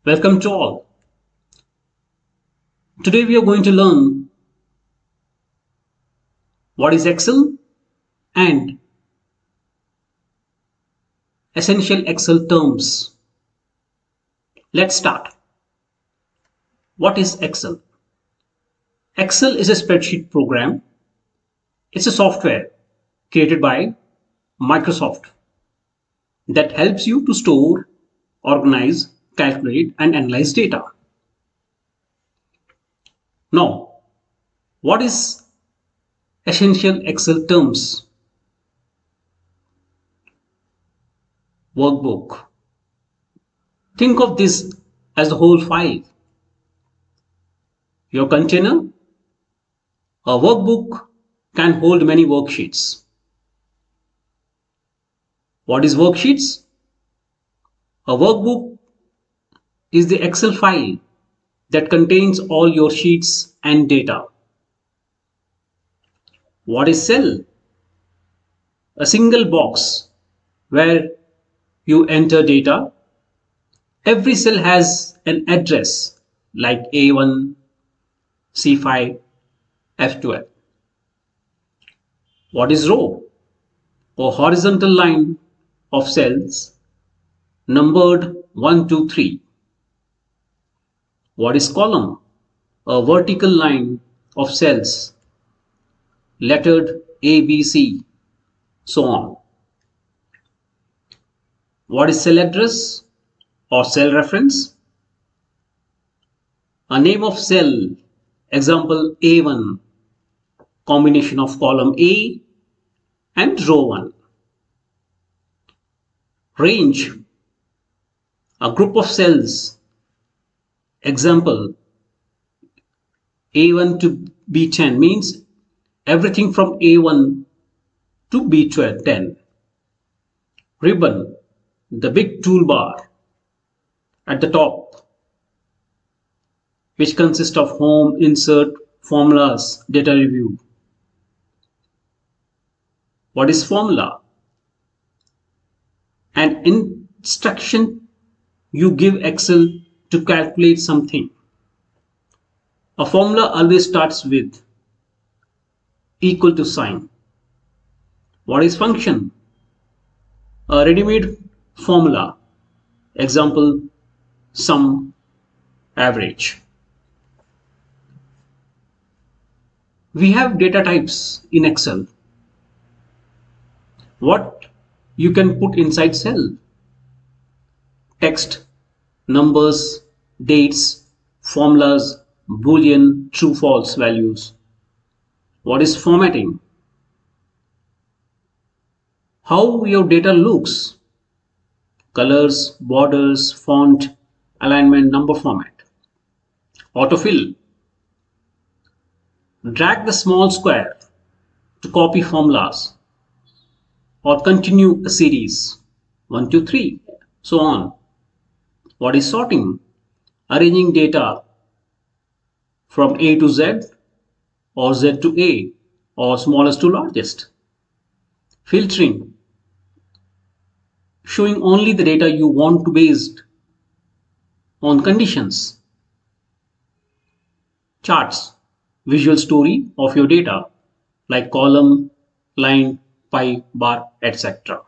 Welcome to all. Today we are going to learn what is Excel and essential Excel terms. Let's start. What is Excel? Excel is a spreadsheet program. It's a software created by Microsoft that helps you to store, organize, calculate, and analyze data. Now, what is essential Excel terms? Workbook. Think of this as the whole file. Your container, a workbook can hold many worksheets. What is worksheets? A workbook is the Excel file that contains all your sheets and data. What is cell? A single box where you enter data. Every cell has an address like A1, C5, F12. What is row? A horizontal line of cells numbered 1, 2, 3. What is column? A vertical line of cells lettered A, B, C, so on. What is cell address or cell reference? A name of cell, example A1, combination of column A and row 1. Range, a group of cells, example A1 to B10 means everything from A1 to B10. Ribbon, the big toolbar at the top, which consists of home, insert, formulas, data review. What is formula? An instruction you give Excel to calculate something. A formula always starts with equal to sign. What is function? A ready-made formula, example sum, average. We have data types in Excel. What you can put inside cell? Text, numbers, dates, formulas, boolean, true, false values. What is formatting? How your data looks. Colors, borders, font, alignment, number format. AutoFill. Drag the small square to copy formulas or continue a series 1, 2, 3, so on. What is sorting? Arranging data from A to Z or Z to A or smallest to largest. Filtering, showing only the data you want to based on conditions. Charts, visual story of your data like column, line, pie, bar, etc.